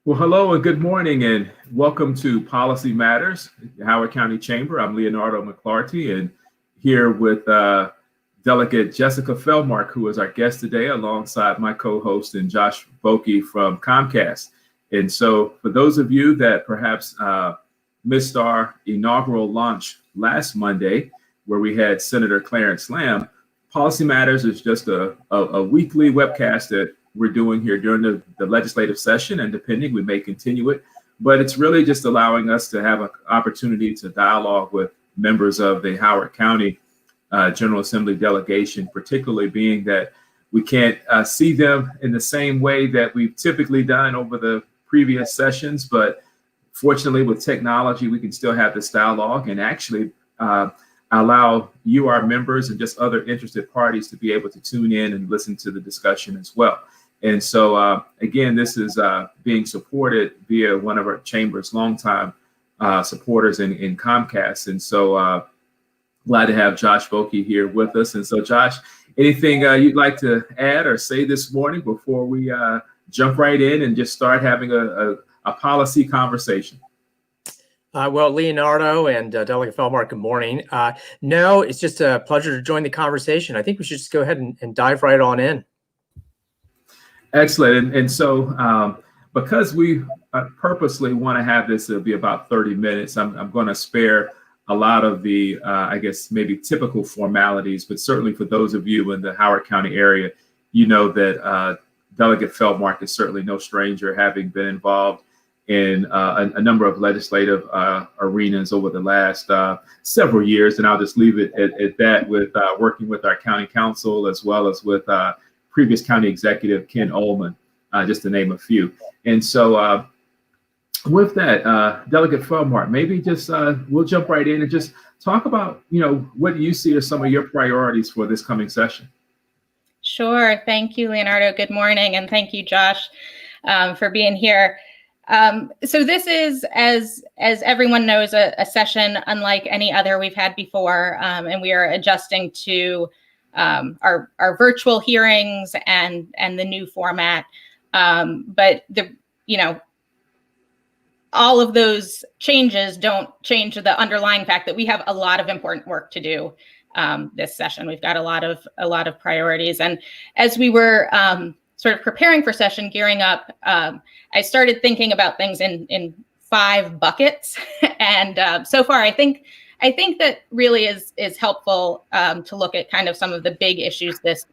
Well, hello and good morning, and welcome to Policy Matters, the Howard County Chamber. I'm Leonardo McClarty, and here with Delegate Jessica Feldmark, who is our guest today, alongside my co-host and Josh Bokee from Comcast. And so, for those of you that perhaps missed our inaugural launch last Monday, where we had Senator Clarence Lamb, Policy Matters is just a weekly webcast that we're doing here during the legislative session, and depending, we may continue it. But it's really just allowing us to have an opportunity to dialogue with members of the Howard County General Assembly delegation, particularly being that we can't see them in the same way that we've typically done over the previous sessions. But fortunately, with technology, we can still have this dialogue and actually allow you, our members, and just other interested parties to be able to tune in and listen to the discussion as well. And so, again, this is being supported via one of our chamber's longtime supporters in Comcast. And so glad to have Josh Bokee here with us. And so, Josh, anything you'd like to add or say this morning before we jump right in and just start having a policy conversation? Well, Leonardo and Delegate Feldmark, good morning. No, it's just a pleasure to join the conversation. I think we should just go ahead and dive right on in. Excellent. And so because we purposely want to have this, it'll be about 30 minutes. I'm going to spare a lot of the, I guess, maybe typical formalities, but certainly for those of you in the Howard County area, you know that Delegate Feldmark is certainly no stranger, having been involved in a number of legislative arenas over the last several years. And I'll just leave it at that, with working with our county council as well as with previous county executive Ken Ullman, just to name a few. And so with that, Delegate Feldmark, maybe just we'll jump right in and just talk about, what you see as some of your priorities for this coming session. Sure. Thank you, Leonardo. Good morning. And thank you, Josh, for being here. So this is, as everyone knows, a session unlike any other we've had before, and we are adjusting to our virtual hearings and the new format. But all of those changes don't change the underlying fact that we have a lot of important work to do this session. We've got a lot of priorities, and as we were sort of preparing for session, gearing up, I started thinking about things in 5 buckets, and so far I think that really is helpful to look at kind of some of the big issues this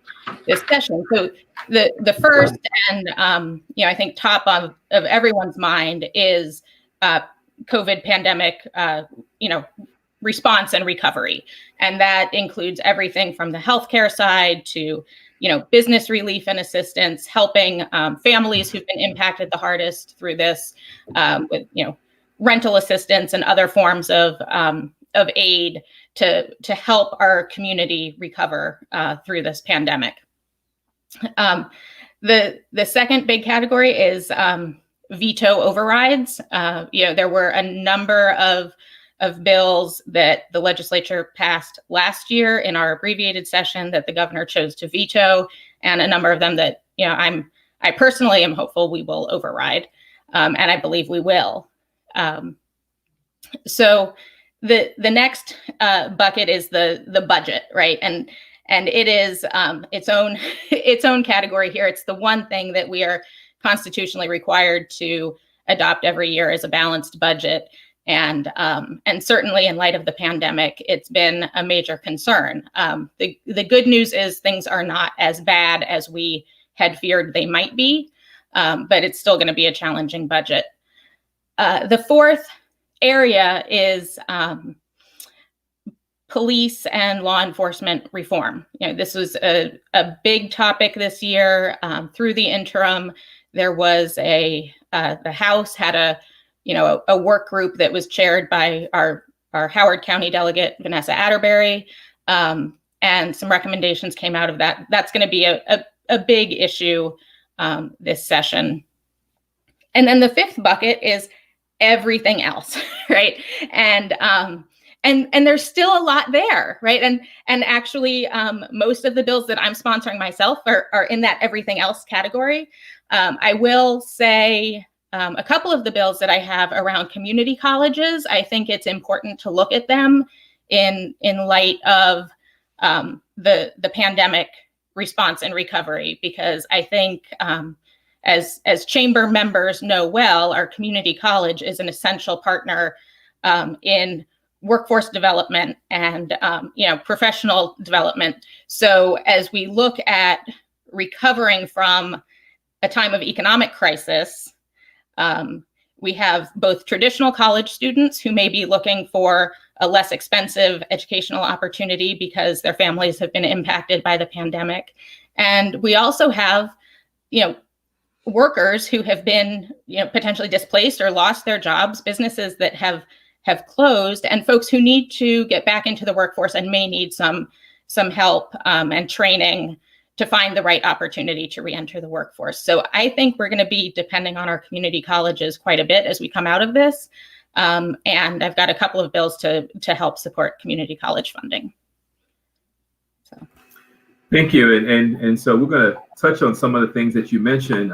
session. So the first and I think top of everyone's mind is COVID pandemic response and recovery, and that includes everything from the healthcare side to business relief and assistance, helping families who've been impacted the hardest through this with rental assistance and other forms of aid to help our community recover through this pandemic. The second big category is veto overrides. There were a number of bills that the legislature passed last year in our abbreviated session that the governor chose to veto, and a number of them that I personally am hopeful we will override, and I believe we will. So the next bucket is the budget, right? And it is its own category here. It's the one thing that we are constitutionally required to adopt every year as a balanced budget. And certainly in light of the pandemic, it's been a major concern. The good news is things are not as bad as we had feared they might be, but it's still going to be a challenging budget. The fourth area is police and law enforcement reform. This was a big topic this year. Through the interim, there was the House had a work group that was chaired by our Howard County Delegate, Vanessa Atterbury, and some recommendations came out of that. That's going to be a big issue this session. And then the fifth bucket is everything else, right? And there's still a lot there, right? And actually, most of the bills that I'm sponsoring myself are in that everything else category. I will say a couple of the bills that I have around community colleges, I think it's important to look at them in light of the pandemic response and recovery, because I think as chamber members know well, our community college is an essential partner in workforce development and professional development. So as we look at recovering from a time of economic crisis, we have both traditional college students who may be looking for a less expensive educational opportunity because their families have been impacted by the pandemic. And we also have, workers who have been, potentially displaced or lost their jobs, businesses that have closed, and folks who need to get back into the workforce and may need some help and training to find the right opportunity to reenter the workforce. So I think we're going to be depending on our community colleges quite a bit as we come out of this. And I've got a couple of bills to help support community college funding. So. Thank you. And so we're going to touch on some of the things that you mentioned,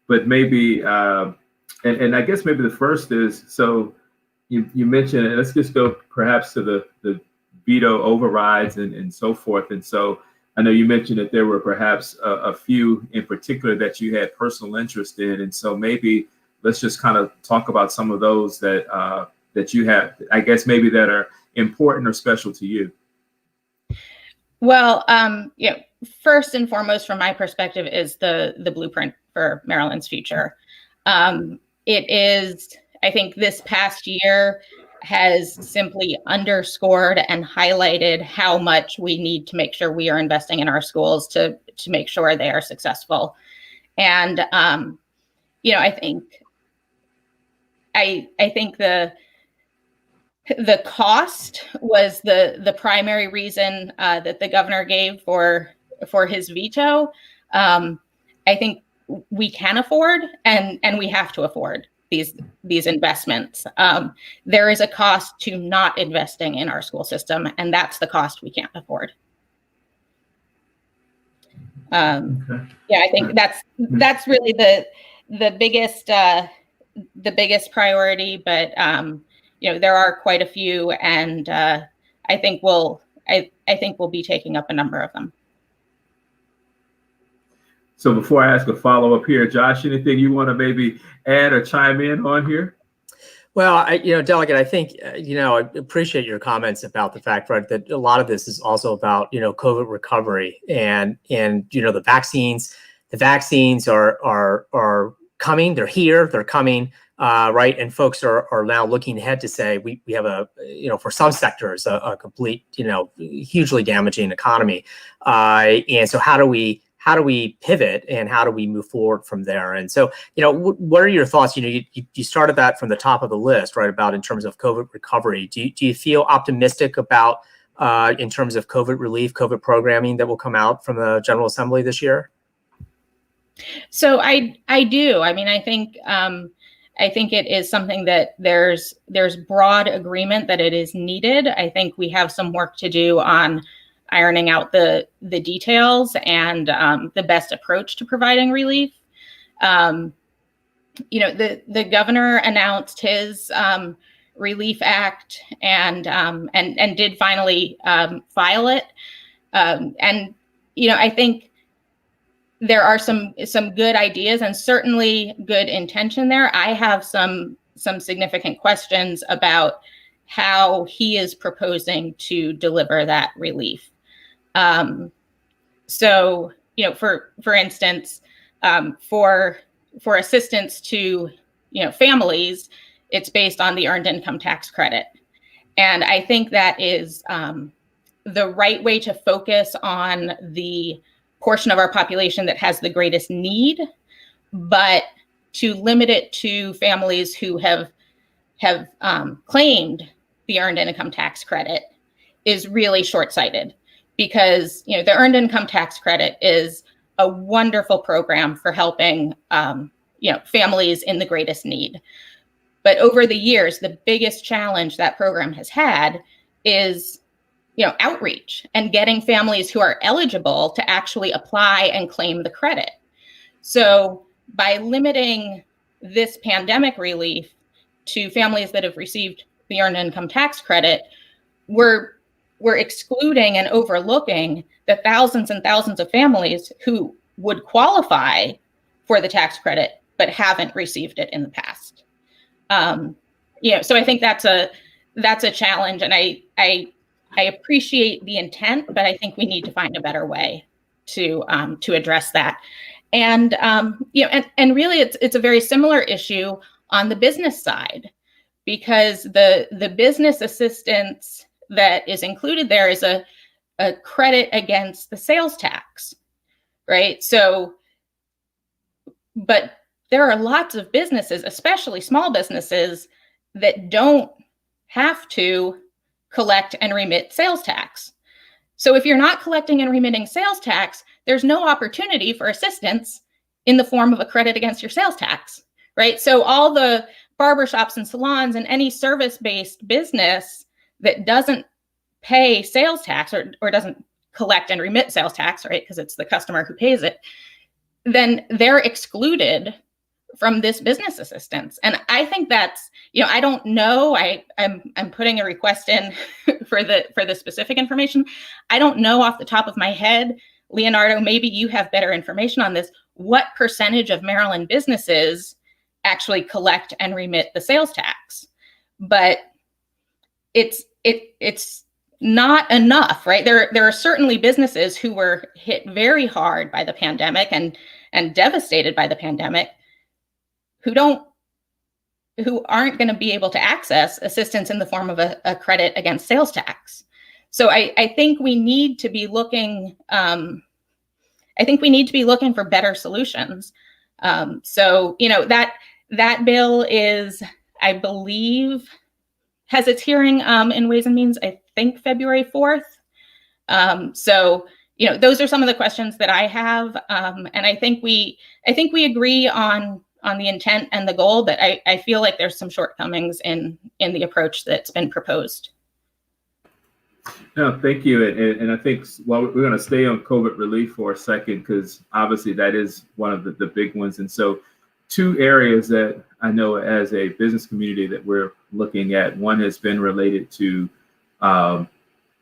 but maybe, and I guess maybe the first is, so you mentioned, and let's just go perhaps to the veto overrides and so forth. And so I know you mentioned that there were perhaps a few in particular that you had personal interest in. And so maybe let's just kind of talk about some of those that you have, I guess, maybe that are important or special to you. Well, first and foremost, from my perspective, is the blueprint for Maryland's future. It is, I think this past year has simply underscored and highlighted how much we need to make sure we are investing in our schools to make sure they are successful. And, I think the cost was the primary reason that the governor gave for his veto. I think we can afford and we have to afford these investments. There is a cost to not investing in our school system, and that's the cost we can't afford. Okay. Yeah, I think that's really the biggest priority, but there are quite a few, and I think we'll be taking up a number of them. So before I ask a follow-up here, Josh, anything you want to maybe add or chime in on here? Well, Delegate, I think, I appreciate your comments about the fact, right, that a lot of this is also about, COVID recovery and the vaccines. The vaccines are coming. They're here. They're coming. Right. And folks are now looking ahead to say we have for some sectors, a complete, hugely damaging economy. And so how do we pivot and how do we move forward from there? And so, what are your thoughts? You started that from the top of the list, right, about in terms of COVID recovery. Do you feel optimistic about in terms of COVID relief, COVID programming that will come out from the General Assembly this year? So I do. I mean, I think it is something that there's broad agreement that it is needed. I think we have some work to do on ironing out the details and the best approach to providing relief. The governor announced his Relief Act and did finally file it. I think there are some good ideas and certainly good intention there. I have some significant questions about how he is proposing to deliver that relief. So, for instance, for assistance to, families, it's based on the earned income tax credit. And I think that is the right way to focus on the portion of our population that has the greatest need, but to limit it to families who have claimed the earned income tax credit is really short-sighted, because the earned income tax credit is a wonderful program for helping families in the greatest need. But over the years, the biggest challenge that program has had is outreach and getting families who are eligible to actually apply and claim the credit. So by limiting this pandemic relief to families that have received the earned income tax credit, we're excluding and overlooking the thousands and thousands of families who would qualify for the tax credit but haven't received it in the past. So I think that's a challenge, and I appreciate the intent, but I think we need to find a better way to address that. And and really, it's a very similar issue on the business side, because the business assistance that is included there is a credit against the sales tax, right? So, but there are lots of businesses, especially small businesses, that don't have to collect and remit sales tax. So if you're not collecting and remitting sales tax, there's no opportunity for assistance in the form of a credit against your sales tax, right? So all the barbershops and salons and any service-based business that doesn't pay sales tax or doesn't collect and remit sales tax, right, because it's the customer who pays it, then they're excluded from this business assistance. And I think that's, I don't know, I'm putting a request in for the specific information. I don't know off the top of my head, Leonardo, maybe you have better information on this, what percentage of Maryland businesses actually collect and remit the sales tax. But it's not enough, right? There are certainly businesses who were hit very hard by the pandemic and devastated by the pandemic who aren't going to be able to access assistance in the form of a credit against sales tax. So I think we need to be looking. I think we need to be looking for better solutions. So that bill is, I believe, has its hearing in Ways and Means, I think February 4th. So those are some of the questions that I have, and I think we agree on the intent and the goal, but I feel like there's some shortcomings in the approach that's been proposed. No, thank you. And I think we're going to stay on COVID relief for a second, because obviously that is one of the big ones. And so two areas that I know as a business community that we're looking at, one has been related to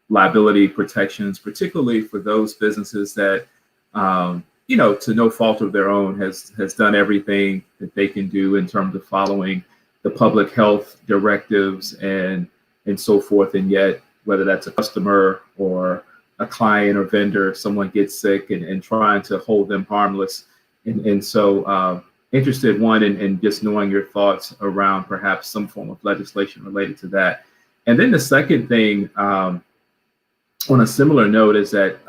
liability protections, particularly for those businesses that, to no fault of their own, has done everything that they can do in terms of following the public health directives and so forth. And yet, whether that's a customer or a client or vendor, someone gets sick and trying to hold them harmless. And so interested, one, in just knowing your thoughts around perhaps some form of legislation related to that. And then the second thing, on a similar note, is that,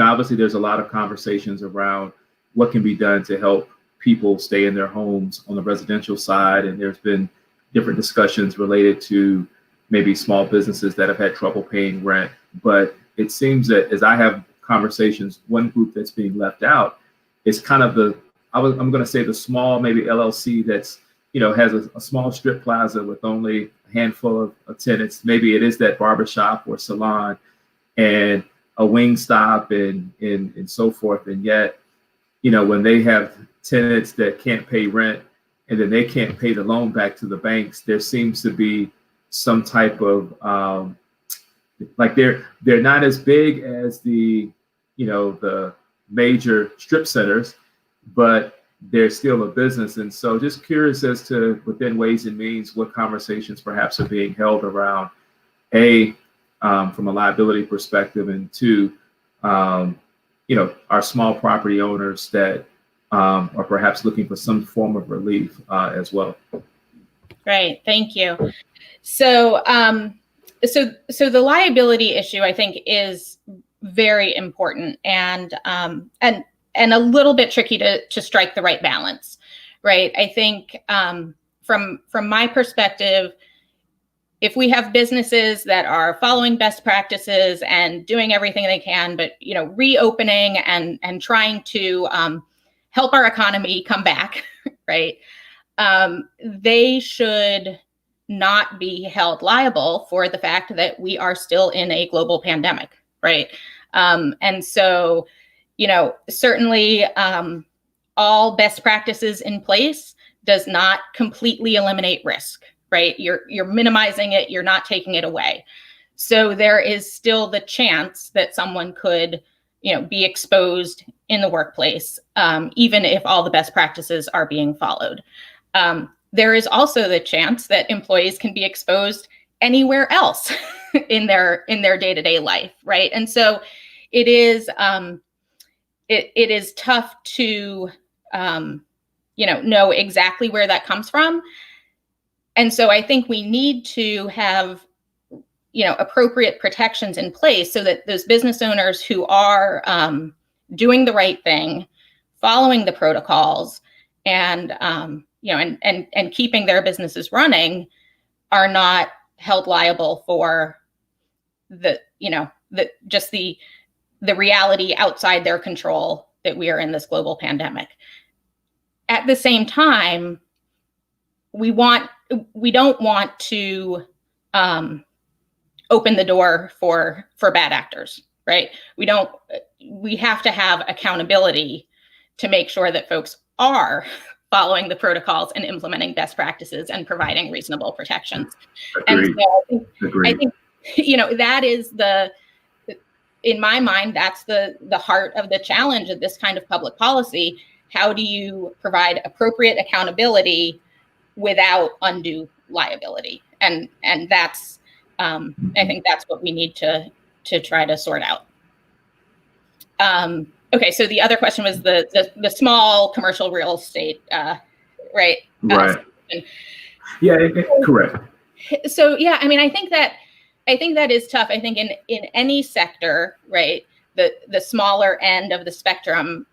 obviously there's a lot of conversations around what can be done to help people stay in their homes on the residential side. And there's been different discussions related to maybe small businesses that have had trouble paying rent. But it seems that as I have conversations, one group that's being left out is kind of I'm going to say the small, maybe LLC that's, has a small strip plaza with only a handful of tenants. Maybe it is that barbershop or salon and a wing stop and so forth. And yet, when they have tenants that can't pay rent and then they can't pay the loan back to the banks, there seems to be some type of like they're not as big as the major strip centers, but they're still a business. And so just curious as to, within Ways and Means, what conversations perhaps are being held around from a liability perspective, and two, our small property owners that are perhaps looking for some form of relief as well. Right. Thank you. So, so the liability issue, I think, is very important and a little bit tricky to strike the right balance, right? I think from my perspective, if we have businesses that are following best practices and doing everything they can, but reopening and trying to help our economy come back, right? They should not be held liable for the fact that we are still in a global pandemic, right? And so, certainly all best practices in place, does not completely eliminate risk, right? You're minimizing it, you're not taking it away. So there is still the chance that someone could, be exposed in the workplace, even if all the best practices are being followed. There is also the chance that employees can be exposed anywhere else in their day-to-day life, right? And so it is it is tough to know exactly where that comes from. And so I think we need to have appropriate protections in place so that those business owners who are doing the right thing, following the protocols, and and keeping their businesses running are not held liable for the reality outside their control that we are in this global pandemic. At the same time, we don't want to open the door for bad actors, right? We have to have accountability to make sure that folks are following the protocols and implementing best practices and providing reasonable protections. Agreed. And so I think that is in my mind, that's the heart of the challenge of this kind of public policy. How do you provide appropriate accountability without undue liability? And that's I think that's what we need to try to sort out. Okay, so the other question was the small commercial real estate, right? Right. Yeah, correct. So yeah, I mean, I think that is tough. I think in any sector, right, the smaller end of the spectrum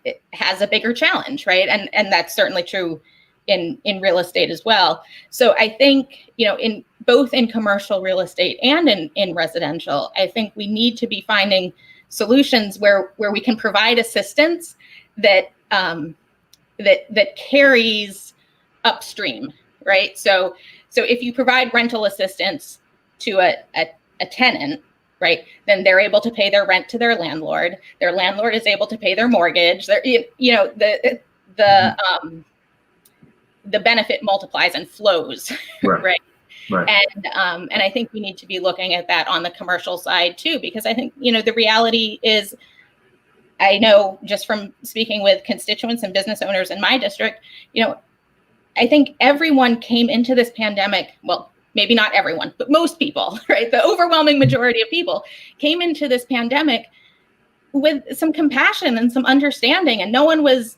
it has a bigger challenge, right? And that's certainly true in real estate as well. So I think, in both in commercial real estate and in residential, I think we need to be finding solutions where we can provide assistance that that carries upstream, right? So if you provide rental assistance to a tenant, right, then they're able to pay their rent to their landlord. Their landlord is able to pay their mortgage. The benefit multiplies and flows, right? Right. And I think we need to be looking at that on the commercial side too, because I think, the reality is, I know just from speaking with constituents and business owners in my district, I think everyone came into this pandemic, well, maybe not everyone, but most people, right? The overwhelming majority of people came into this pandemic with some compassion and some understanding, and no one was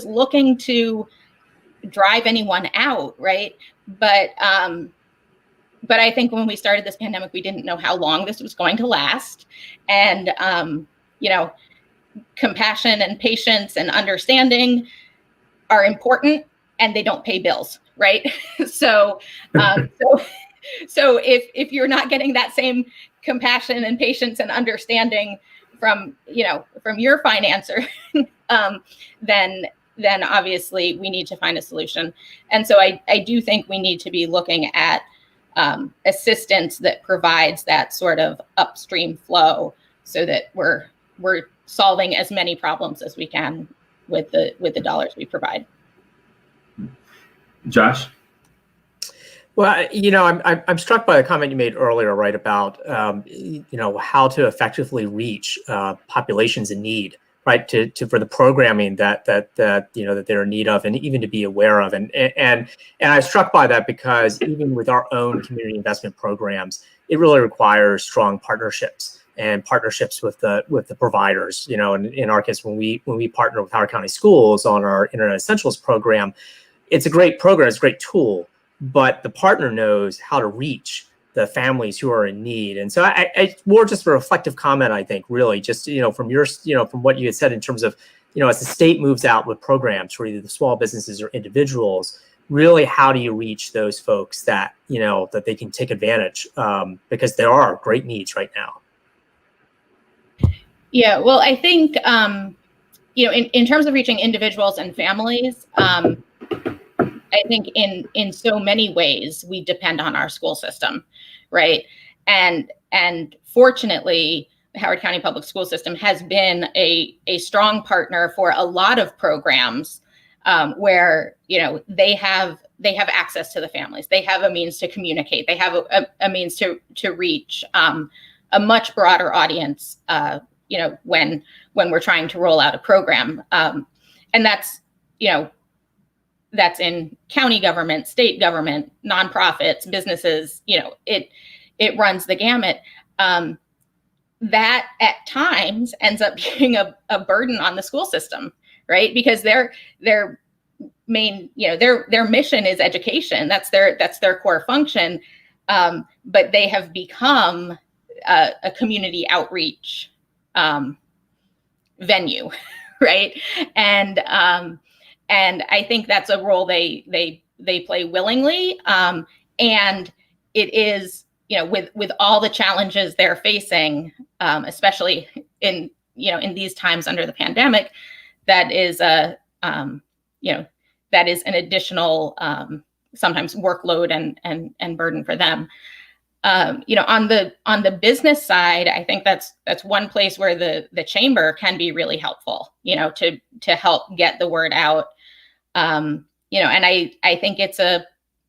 looking to drive anyone out, right? But I think when we started this pandemic, we didn't know how long this was going to last. And, compassion and patience and understanding are important, and they don't pay bills, right? So if you're not getting that same compassion and patience and understanding from your financer, then obviously we need to find a solution. And so I do think we need to be looking at assistance that provides that sort of upstream flow, so that we're solving as many problems as we can with the dollars we provide. Josh? Well, I'm struck by the comment you made earlier, right, about how to effectively reach populations in need, right, for the programming that they're in need of, and even to be aware of, and I'm struck by that because even with our own community investment programs, it really requires strong partnerships and partnerships with the providers. And in our case, when we partner with Howard County Schools on our Internet Essentials program, it's a great program, it's a great tool, but the partner knows how to reach the families who are in need. And so I more just a reflective comment, I think, really just, from your, from what you had said in terms of, as the state moves out with programs for either the small businesses or individuals, really, how do you reach those folks that, that they can take advantage, because there are great needs right now. Yeah, well, I think, in terms of reaching individuals and families, I think in so many ways we depend on our school system, right? And fortunately, the Howard County Public School System has been a strong partner for a lot of programs where, they have access to the families. They have a means to communicate. They have a means to reach a much broader audience, when we're trying to roll out a program. And that's in county government, state government, nonprofits, businesses, it runs the gamut. That at times ends up being a burden on the school system, right? Because their main, their mission is education. That's their core function. But they have become a community outreach venue, right? And I think that's a role they play willingly. And it is, with all the challenges they're facing, especially in these times under the pandemic, that is that is an additional sometimes workload and burden for them. On the business side, I think that's one place where the chamber can be really helpful, to help get the word out. And I think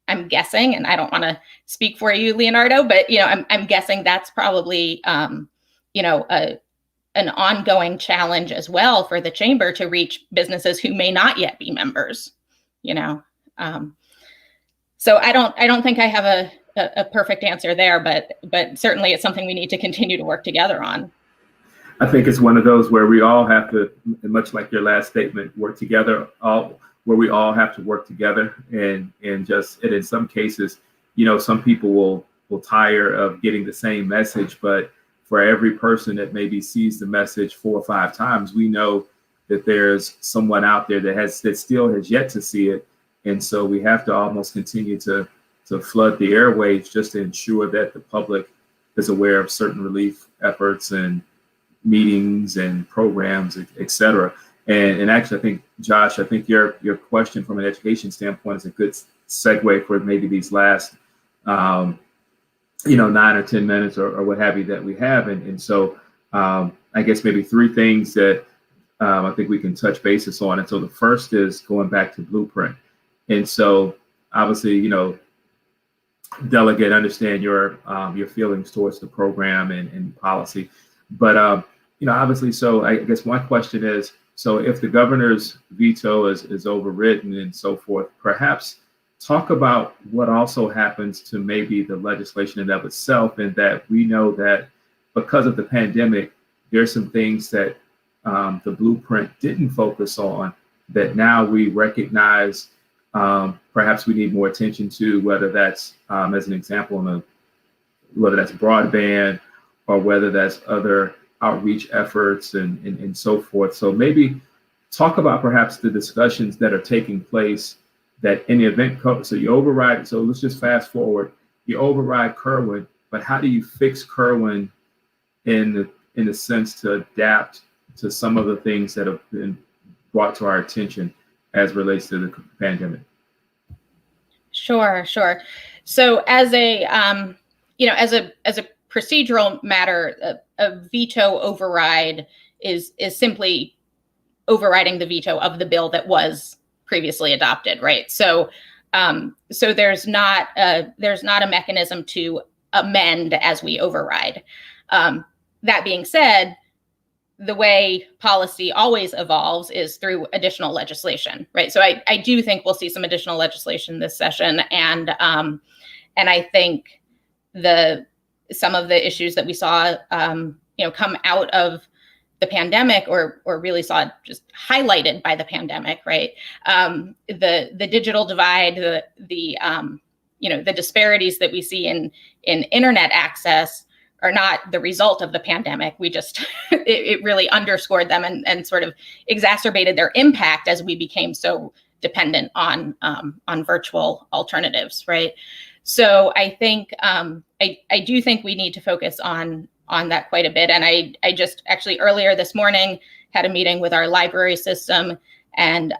I'm guessing, and I don't want to speak for you, Leonardo, but I'm guessing that's probably an ongoing challenge as well for the chamber to reach businesses who may not yet be members. So I don't think I have a perfect answer there, but certainly it's something we need to continue to work together on. I think it's one of those where we all have to, much like your last statement, work together. Where we all have to work together, and in some cases, some people will tire of getting the same message, but for every person that maybe sees the message 4 or 5 times, we know that there's someone out there that still has yet to see it, and so we have to almost continue to flood the airwaves just to ensure that the public is aware of certain relief efforts and meetings and programs, et cetera. And actually, I think, Josh, your question from an education standpoint is a good segue for maybe these last, 9 or 10 minutes or what have you that we have. And so I guess maybe 3 things that I think we can touch basis on. And so the first is going back to Blueprint. And so obviously, Delegate, understand your feelings towards the program and policy. But, obviously, so I guess my question is, so if the governor's veto is overridden and so forth, perhaps talk about what also happens to maybe the legislation in and of itself, and that we know that because of the pandemic, there's some things that the Blueprint didn't focus on that now we recognize perhaps we need more attention to, whether that's, as an example, whether that's broadband or whether that's other outreach efforts and so forth. So maybe talk about perhaps the discussions that are taking place that in the event, so you override, so let's just fast forward, you override Kerwin, but how do you fix Kerwin in the sense to adapt to some of the things that have been brought to our attention as relates to the pandemic? Sure. So as a procedural matter, a veto override is simply overriding the veto of the bill that was previously adopted, right? So there's not a mechanism to amend as we override. That being said, the way policy always evolves is through additional legislation, right? So I do think we'll see some additional legislation this session, and I think some of the issues that we saw, come out of the pandemic, or really saw just highlighted by the pandemic, right? The digital divide, the disparities that we see in internet access are not the result of the pandemic. We just, it really underscored them and sort of exacerbated their impact as we became so dependent on virtual alternatives, right? So I think, I do think we need to focus on that quite a bit. And I just actually earlier this morning had a meeting with our library system, and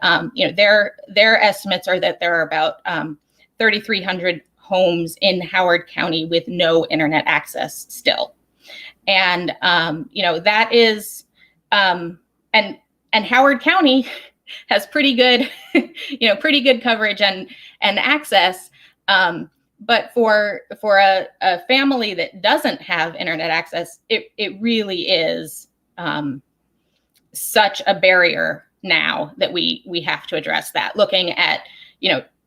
their estimates are that there are about 3,300 homes in Howard County with no internet access still. And that is, and Howard County has pretty good, pretty good coverage and access. But for a family that doesn't have internet access, it really is such a barrier now that we have to address that. Looking at,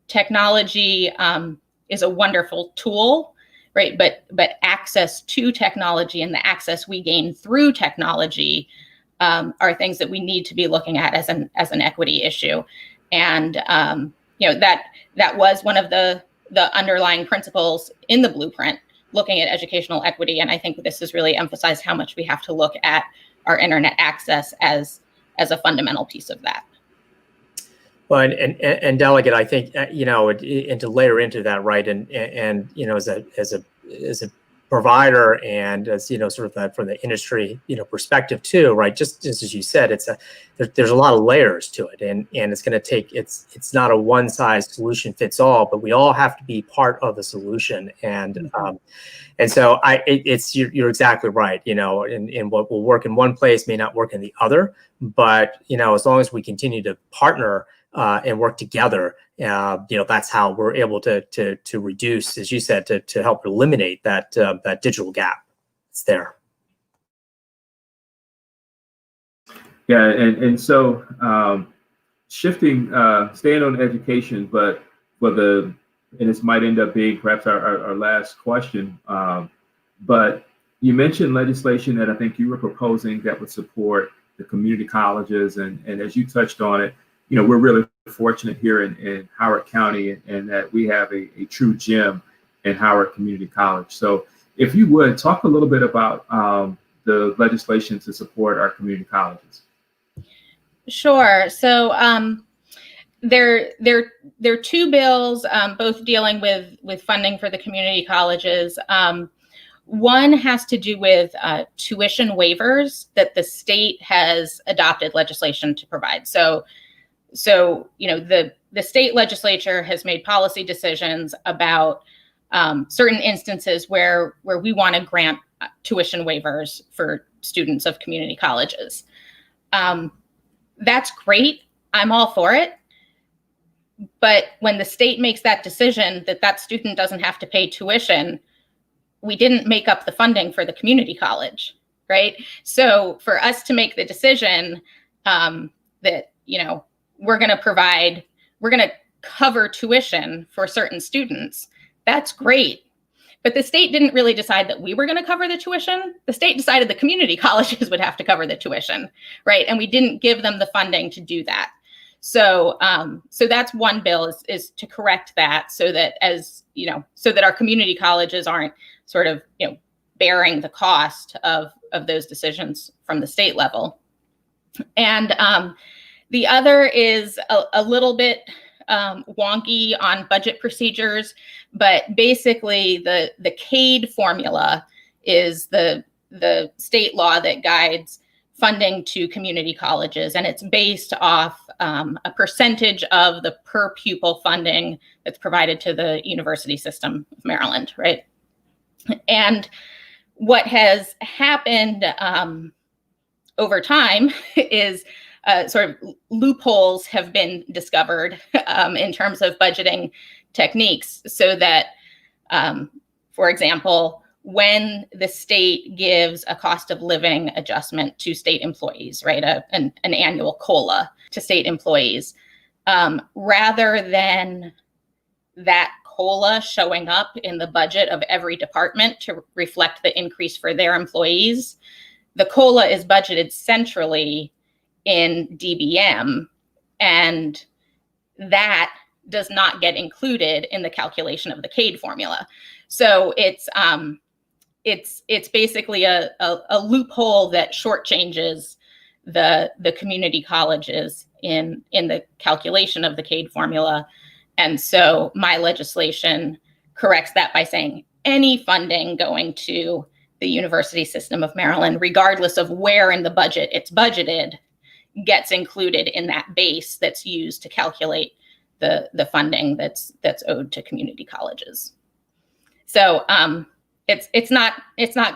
technology is a wonderful tool, right? But access to technology and the access we gain through technology are things that we need to be looking at as an equity issue. And that was one of the underlying principles in the blueprint, looking at educational equity. And I think this has really emphasized how much we have to look at our internet access as a fundamental piece of that. Well, and Delegate, I think, and to layer into that, right, and as a provider and as sort of that from the industry perspective too, right, just as you said, there's a lot of layers to it, and it's going to take, it's not a one size solution fits all, but we all have to be part of the solution. And so you're exactly right, and what will work in one place may not work in the other, but as long as we continue to partner and work together, that's how we're able to reduce, as you said, to help eliminate that digital gap. It's there. Yeah, and so shifting, staying on education, but and this might end up being perhaps our last question. But you mentioned legislation that I think you were proposing that would support the community colleges, and as you touched on it, we're really fortunate here in Howard County, and that we have a true gem in Howard Community College. So if you would talk a little bit about the legislation to support our community colleges. Sure. So there are two bills, both dealing with funding for the community colleges. One has to do with tuition waivers that the state has adopted legislation to provide. So the state legislature has made policy decisions about certain instances where we want to grant tuition waivers for students of community colleges. That's great. I'm all for it. But when the state makes that decision that student doesn't have to pay tuition, we didn't make up the funding for the community college, right? So for us to make the decision that, we're going to cover tuition for certain students, that's great. But the state didn't really decide that we were going to cover the tuition. The state decided the community colleges would have to cover the tuition, right? And we didn't give them the funding to do that. So that's one bill is to correct that, so that so that our community colleges aren't sort of, bearing the cost of those decisions from the state level. And the other is a little bit wonky on budget procedures, but basically the CADE formula is the state law that guides funding to community colleges, and it's based off a percentage of the per pupil funding that's provided to the University System of Maryland, right? And what has happened over time is sort of loopholes have been discovered in terms of budgeting techniques, so that, for example, when the state gives a cost of living adjustment to state employees, right, an annual COLA to state employees, rather than that COLA showing up in the budget of every department to reflect the increase for their employees, the COLA is budgeted centrally in DBM, and that does not get included in the calculation of the CADE formula. So it's basically a loophole that shortchanges the community colleges in the calculation of the CADE formula. And so my legislation corrects that by saying any funding going to the University System of Maryland, regardless of where in the budget it's budgeted, gets included in that base that's used to calculate the funding that's owed to community colleges. So it's not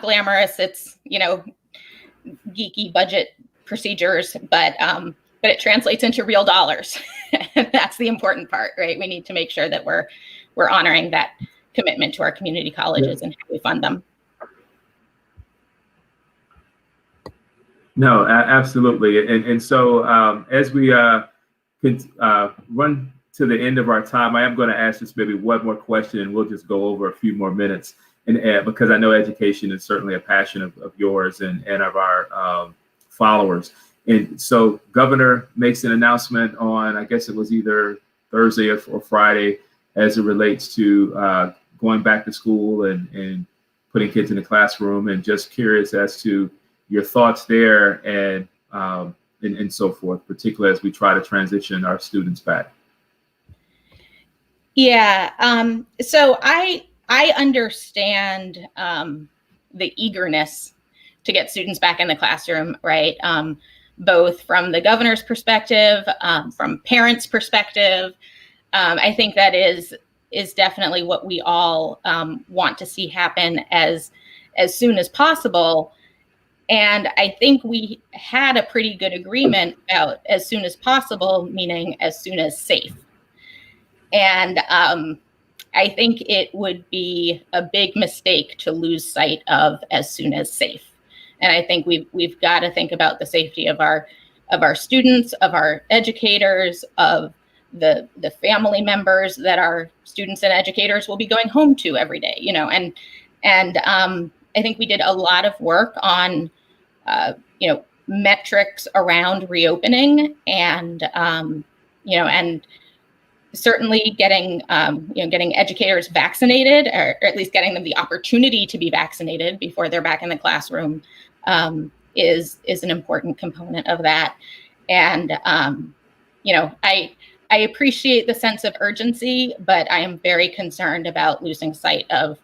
glamorous. It's geeky budget procedures, but but it translates into real dollars. And that's the important part, right? We need to make sure that we're honoring that commitment to our community colleges and how we fund them. No, absolutely. And so as we run to the end of our time, I am going to ask just maybe one more question, and we'll just go over a few more minutes. And because I know education is certainly a passion of yours and of our followers. And so Governor makes an announcement on, I guess it was either Thursday or Friday, as it relates to going back to school and putting kids in the classroom, and just curious as to your thoughts there and so forth, particularly as we try to transition our students back. Yeah, so I understand the eagerness to get students back in the classroom, right? Both from the governor's perspective, from parents' perspective. I think that is definitely what we all want to see happen as soon as possible. And I think we had a pretty good agreement about as soon as possible, meaning as soon as safe. And I think it would be a big mistake to lose sight of as soon as safe. And I think we've got to think about the safety of our students, of our educators, of the family members that our students and educators will be going home to every day, you know, and I think we did a lot of work on, metrics around reopening and, and certainly getting educators vaccinated, or at least getting them the opportunity to be vaccinated before they're back in the classroom is an important component of that. And, I appreciate the sense of urgency, but I am very concerned about losing sight of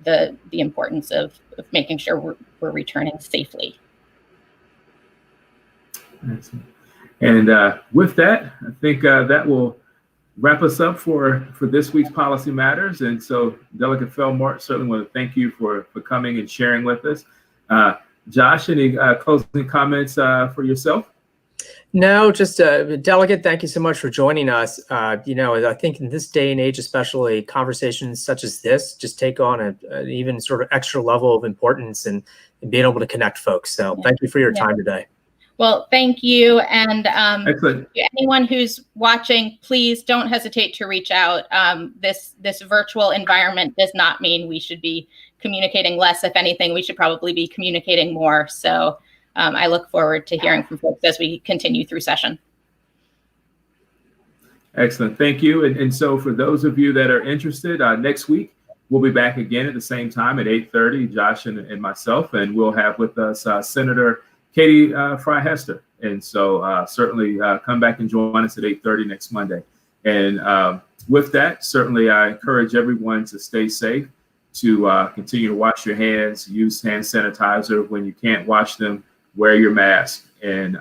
the importance of making sure we're returning safely. Excellent. And with that, I think that will wrap us up for this week's Policy Matters. And so, Delegate Feldmark, certainly want to thank you for coming and sharing with us. Josh, any closing comments for yourself? No, just Delegate, thank you so much for joining us. I think in this day and age, especially, conversations such as this just take on an even sort of extra level of importance and being able to connect folks. So thank you for your time today. Well, thank you. And Excellent. Anyone who's watching, please don't hesitate to reach out. This virtual environment does not mean we should be communicating less. If anything, we should probably be communicating more. So I look forward to hearing from folks as we continue through session. Excellent. Thank you. And so for those of you that are interested, next week, we'll be back again at the same time at 8:30, Josh and myself, and we'll have with us Senator Katie Fry-Hester. And so certainly come back and join us at 8:30 next Monday. And with that, certainly I encourage everyone to stay safe, to continue to wash your hands, use hand sanitizer. When you can't wash them, wear your mask and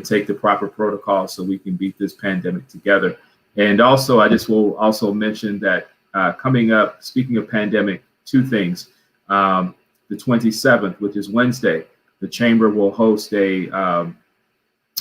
take the proper protocol so we can beat this pandemic together. And also, I just will also mention that coming up, speaking of pandemic, two things. The 27th, which is Wednesday, the Chamber will host a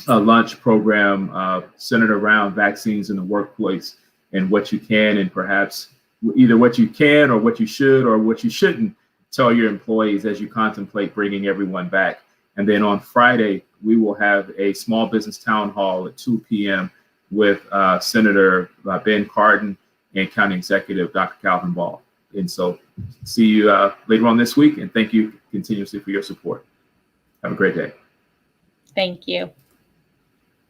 lunch program centered around vaccines in the workplace and what you can and perhaps either what you can or what you should or what you shouldn't tell your employees as you contemplate bringing everyone back. And then on Friday, we will have a small business town hall at 2 p.m. with Senator Ben Cardin and County Executive Dr. Calvin Ball. And so see you later on this week, and thank you continuously for your support. Have a great day. Thank you.